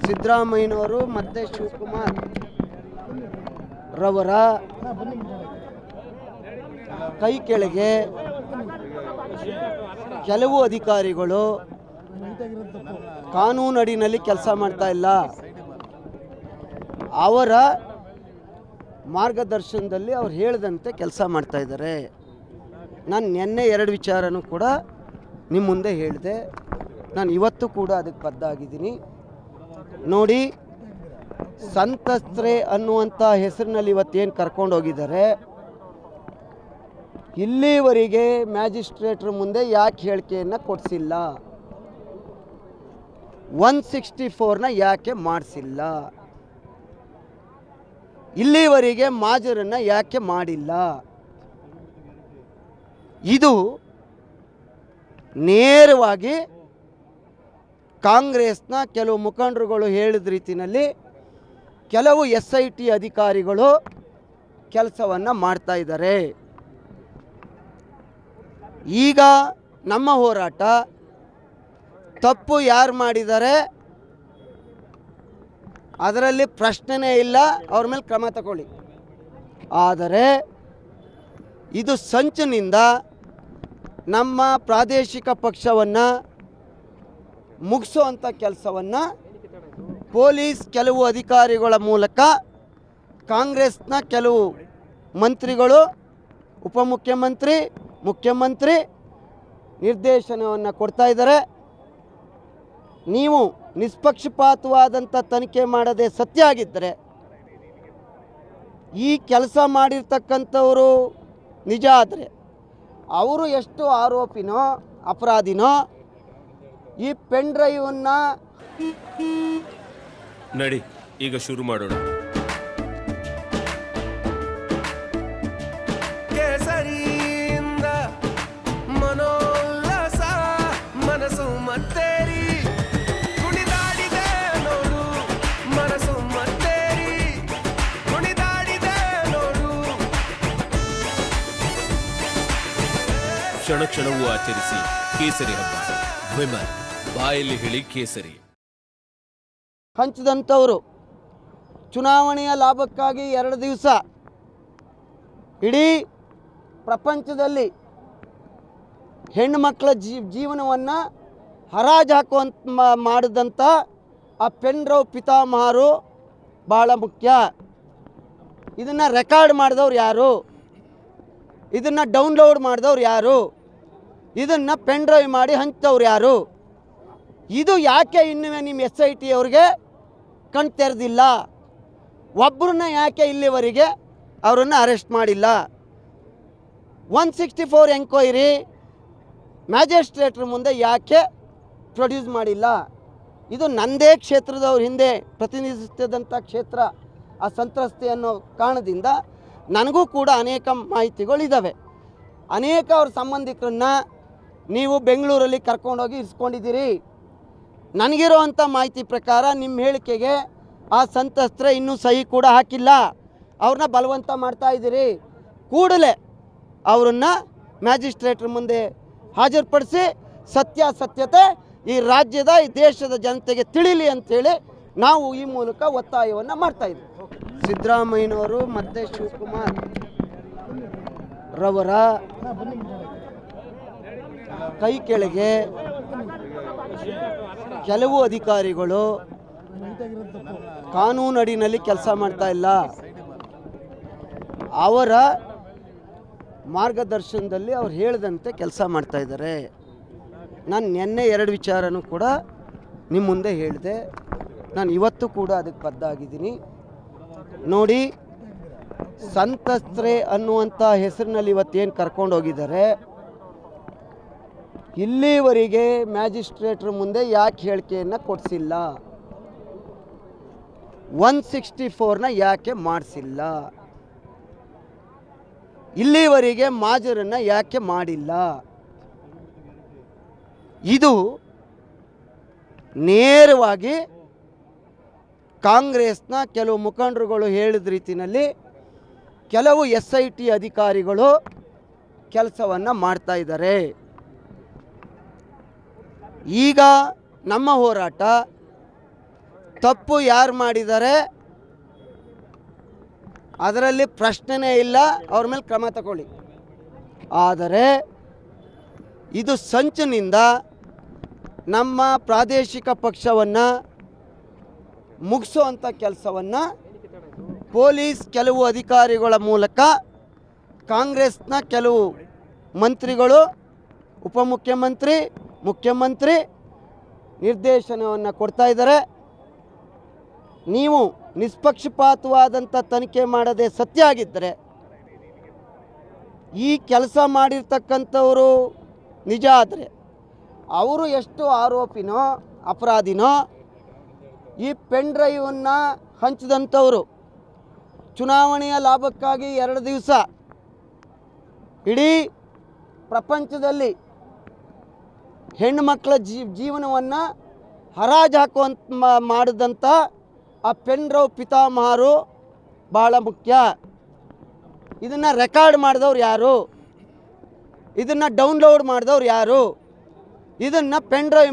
ಸಿದ್ದರಾಮಯ್ಯನವರು ಮತ್ತು ಶಿವಕುಮಾರ್ ರವರ ಕೈ ಕೆಳಗೆ ಕೆಲವು ಅಧಿಕಾರಿಗಳು ಕಾನೂನಡಿನಲ್ಲಿ ಕೆಲಸ ಮಾಡ್ತಾ ಇಲ್ಲ. ಅವರ ಮಾರ್ಗದರ್ಶನದಲ್ಲಿ ಅವ್ರು ಹೇಳಿದಂತೆ ಕೆಲಸ ಮಾಡ್ತಾ ಇದ್ದಾರೆ. ನಾನು ನಿನ್ನೆ 2 ವಿಚಾರನೂ ಕೂಡ ನಿಮ್ಮ ಮುಂದೆ ಹೇಳಿದೆ. ನಾನು ಇವತ್ತು ಕೂಡ ಅದಕ್ಕೆ ಬದ್ಧಾಗಿದ್ದೀನಿ. ನೋಡಿ, ಸಂತ್ರಸ್ತೆ ಅನ್ನುವಂಥ ಹೆಸರಿನಲ್ಲಿ ಇವತ್ತೇನು ಕರ್ಕೊಂಡು ಹೋಗಿದ್ದಾರೆ, ಇಲ್ಲಿವರೆಗೆ ಮ್ಯಾಜಿಸ್ಟ್ರೇಟ್ರ ಮುಂದೆ ಯಾಕೆ ಹೇಳಿಕೆಯನ್ನು ಕೊಡಿಸಿಲ್ಲ, 164ನ ಯಾಕೆ ಮಾಡಿಸಿಲ್ಲ, ಇಲ್ಲಿವರೆಗೆ ಮಾಜರನ್ನು ಯಾಕೆ ಮಾಡಿಲ್ಲ? ಇದು ನೇರವಾಗಿ ಕಾಂಗ್ರೆಸ್ನ ಕೆಲವು ಮುಖಂಡರುಗಳು ಹೇಳಿದ ರೀತಿಯಲ್ಲಿ ಕೆಲವು SIT ಅಧಿಕಾರಿಗಳು ಕೆಲಸವನ್ನು ಮಾಡ್ತಾ ಇದ್ದಾರೆ. ಈಗ ನಮ್ಮ ಹೋರಾಟ, ತಪ್ಪು ಯಾರು ಮಾಡಿದ್ದಾರೆ ಅದರಲ್ಲಿ ಪ್ರಶ್ನೆನೇ ಇಲ್ಲ, ಅವ್ರ ಮೇಲೆ ಕ್ರಮ ತಗೊಳ್ಳಿ. ಆದರೆ ಇದು ಸಂಚಿನಿಂದ ನಮ್ಮ ಪ್ರಾದೇಶಿಕ ಪಕ್ಷವನ್ನು ಮುಗಿಸುವಂಥ ಕೆಲಸವನ್ನು ಪೊಲೀಸ್ ಕೆಲವು ಅಧಿಕಾರಿಗಳ ಮೂಲಕ ಕಾಂಗ್ರೆಸ್ನ ಕೆಲವು ಮಂತ್ರಿಗಳು, ಉಪಮುಖ್ಯಮಂತ್ರಿ, ಮುಖ್ಯಮಂತ್ರಿ ನಿರ್ದೇಶನವನ್ನು ಕೊಡ್ತಾ ಇದ್ದಾರೆ. ನೀವು ನಿಷ್ಪಕ್ಷಪಾತವಾದಂಥ ತನಿಖೆ ಮಾಡದೆ ಸತ್ಯ ಆಗಿದ್ದರೆ, ಈ ಕೆಲಸ ಮಾಡಿರ್ತಕ್ಕಂಥವರು ನಿಜ ಆದರೆ ಅವರು ಎಷ್ಟು ಆರೋಪಿನೋ ಅಪರಾಧಿನೋ, ಈ ಪೆನ್ ಡ್ರೈವನ್ನು ನಡಿ ಈಗ ಶುರು ಮಾಡೋಣ. ಕೇಸರಿಯಿಂದ ಮನೋಲ್ಲಾಸ ಮನಸ್ಸು ಮತ್ತೇರಿ ಕುಣಿದಾಡಿದೆ ನೋಡು, ಮನಸ್ಸು ಮತ್ತೇರಿ ಕುಣಿದಾಡಿದೆ ನೋಡು. ಕ್ಷಣ ಕ್ಷಣವೂ ಆಚರಿಸಿ ಕೇಸರಿ ಹಬ್ಬ. ವಿಮಲ್ ಬಾಯಲ್ಲಿ ಹೇಳಿ ಕೇಸರಿ. ಹಂಚಿದಂಥವರು ಚುನಾವಣೆಯ ಲಾಭಕ್ಕಾಗಿ 2 ದಿವಸ ಇಡೀ ಪ್ರಪಂಚದಲ್ಲಿ ಹೆಣ್ಣುಮಕ್ಕಳ ಜೀವನವನ್ನು ಹರಾಜು ಹಾಕುವಂತ ಮಾಡಿದಂಥ ಆ ಪೆನ್ ಡ್ರೈವ್ ಪಿತಾಮಹರು ಭಾಳ ಮುಖ್ಯ. ಇದನ್ನು ರೆಕಾರ್ಡ್ ಮಾಡಿದವ್ರು ಯಾರು, ಇದನ್ನು ಡೌನ್ಲೋಡ್ ಮಾಡಿದವ್ರು ಯಾರು, ಇದನ್ನು ಪೆನ್ ಡ್ರೈವ್ ಮಾಡಿ ಹಂಚಿದವ್ರು ಯಾರು? ಇದು ಯಾಕೆ ಇನ್ನೂ ನಿಮ್ಮ SIT ಅವ್ರಿಗೆ ಕಣ್ ತೆರೆದಿಲ್ಲ? ಒಬ್ಬರನ್ನ ಯಾಕೆ ಇಲ್ಲಿವರೆಗೆ ಅವರನ್ನು ಅರೆಸ್ಟ್ ಮಾಡಿಲ್ಲ? 164 ಎಂಕ್ವೈರಿ ಮ್ಯಾಜಿಸ್ಟ್ರೇಟ್ರ ಮುಂದೆ ಯಾಕೆ ಪ್ರೊಡ್ಯೂಸ್ ಮಾಡಿಲ್ಲ? ಇದು ನನ್ನದೇ ಕ್ಷೇತ್ರದವ್ರ ಹಿಂದೆ ಪ್ರತಿನಿಧಿಸ್ತಿದ್ದಂಥ ಕ್ಷೇತ್ರ, ಆ ಸಂತ್ರಸ್ತೆ ಅನ್ನೋ ಕಾರಣದಿಂದ ನನಗೂ ಕೂಡ ಅನೇಕ ಮಾಹಿತಿಗಳಿದ್ದಾವೆ. ಅನೇಕ ಅವ್ರ ಸಂಬಂಧಿಕರನ್ನ ನೀವು ಬೆಂಗಳೂರಲ್ಲಿ ಕರ್ಕೊಂಡೋಗಿ ಇರಿಸ್ಕೊಂಡಿದ್ದೀರಿ. ನನಗಿರೋವಂಥ ಮಾಹಿತಿ ಪ್ರಕಾರ ನಿಮ್ಮ ಹೇಳಿಕೆಗೆ ಆ ಸಂತ್ರಸ್ತೆ ಇನ್ನೂ ಸಹಿ ಕೂಡ ಹಾಕಿಲ್ಲ. ಅವ್ರನ್ನ ಬಲವಂತ ಮಾಡ್ತಾ ಇದ್ದೀರಿ. ಕೂಡಲೇ ಅವರನ್ನು ಮ್ಯಾಜಿಸ್ಟ್ರೇಟ್ರ ಮುಂದೆ ಹಾಜರುಪಡಿಸಿ ಸತ್ಯಾಸತ್ಯತೆ ಈ ರಾಜ್ಯದ, ಈ ದೇಶದ ಜನತೆಗೆ ತಿಳಿಲಿ ಅಂಥೇಳಿ ನಾವು ಈ ಮೂಲಕ ಒತ್ತಾಯವನ್ನು ಮಾಡ್ತಾಯಿದ್ದೀವಿ. ಸಿದ್ದರಾಮಯ್ಯನವರು ಮತ್ತು ಶಿವಕುಮಾರ್ ರವರ ಕೈ ಕೆಳಗೆ ಕೆಲವು ಅಧಿಕಾರಿಗಳು ಕಾನೂನಡಿನಲ್ಲಿ ಕೆಲಸ ಮಾಡ್ತಾ ಇಲ್ಲ. ಅವರ ಮಾರ್ಗದರ್ಶನದಲ್ಲಿ ಅವ್ರು ಹೇಳಿದಂತೆ ಕೆಲಸ ಮಾಡ್ತಾ ಇದ್ದಾರೆ. ನಾನು ನಿನ್ನೆ 2 ವಿಚಾರನೂ ಕೂಡ ನಿಮ್ಮ ಮುಂದೆ ಹೇಳಿದೆ. ನಾನು ಇವತ್ತು ಕೂಡ ಅದಕ್ಕೆ ಬದ್ಧಾಗಿದ್ದೀನಿ. ನೋಡಿ, ಸಂತ್ರಸ್ತೆ ಅನ್ನುವಂಥ ಹೆಸರಿನಲ್ಲಿ ಇವತ್ತೇನು ಕರ್ಕೊಂಡು ಹೋಗಿದ್ದಾರೆ, ಇಲ್ಲಿವರೆಗೆ ಮ್ಯಾಜಿಸ್ಟ್ರೇಟ್ರ ಮುಂದೆ ಯಾಕೆ ಹೇಳಿಕೆಯನ್ನು ಕೊಡಿಸಿಲ್ಲ, 164ನ ಯಾಕೆ ಮಾಡಿಸಿಲ್ಲ, ಇಲ್ಲಿವರೆಗೆ ಮಾಜರನ್ನು ಯಾಕೆ ಮಾಡಿಲ್ಲ? ಇದು ನೇರವಾಗಿ ಕಾಂಗ್ರೆಸ್ನ ಕೆಲವು ಮುಖಂಡರುಗಳು ಹೇಳಿದ ರೀತಿಯಲ್ಲಿ ಕೆಲವು SIT ಅಧಿಕಾರಿಗಳು ಕೆಲಸವನ್ನು ಮಾಡ್ತಾ ಇದ್ದಾರೆ. ಈಗ ನಮ್ಮ ಹೋರಾಟ, ತಪ್ಪು ಯಾರು ಮಾಡಿದ್ದಾರೆ ಅದರಲ್ಲಿ ಪ್ರಶ್ನೆನೇ ಇಲ್ಲ, ಅವ್ರ ಮೇಲೆ ಕ್ರಮ ತಗೊಳ್ಳಿ. ಆದರೆ ಇದು ಸಂಚಿನಿಂದ ನಮ್ಮ ಪ್ರಾದೇಶಿಕ ಪಕ್ಷವನ್ನು ಮುಗಿಸುವಂಥ ಕೆಲಸವನ್ನು ಪೊಲೀಸ್ ಕೆಲವು ಅಧಿಕಾರಿಗಳ ಮೂಲಕ ಕಾಂಗ್ರೆಸ್ನ ಕೆಲವು ಮಂತ್ರಿಗಳು, ಉಪಮುಖ್ಯಮಂತ್ರಿ, ಮುಖ್ಯಮಂತ್ರಿ ನಿರ್ದೇಶನವನ್ನು ಕೊಡ್ತಾ ಇದ್ದಾರೆ. ನೀವು ನಿಷ್ಪಕ್ಷಪಾತವಾದಂಥ ತನಿಖೆ ಮಾಡದೆ ಸತ್ಯ ಆಗಿದ್ದರೆ, ಈ ಕೆಲಸ ಮಾಡಿರ್ತಕ್ಕಂಥವರು ನಿಜ ಆದರೆ ಅವರು ಎಷ್ಟು ಆರೋಪಿನೋ ಅಪರಾಧಿನೋ, ಈ ಪೆನ್ ಡ್ರೈವನ್ನು ಹಂಚಿದಂಥವರು ಚುನಾವಣೆಯ ಲಾಭಕ್ಕಾಗಿ 2 ದಿವಸ ಇಡೀ ಪ್ರಪಂಚದಲ್ಲಿ ಹೆಣ್ಣುಮಕ್ಕಳ ಜೀವನವನ್ನು ಹರಾಜು ಹಾಕುವಂತ ಮಾಡಿದಂಥ ಆ ಪೆನ್ ಡ್ರೈವ್ ಪಿತಾಮಹರು ಭಾಳ ಮುಖ್ಯ. ಇದನ್ನು ರೆಕಾರ್ಡ್ ಮಾಡಿದವ್ರು ಯಾರು? ಇದನ್ನು ಡೌನ್ಲೋಡ್ ಮಾಡಿದವ್ರು ಯಾರು? ಇದನ್ನು ಪೆನ್ ಡ್ರೈವ್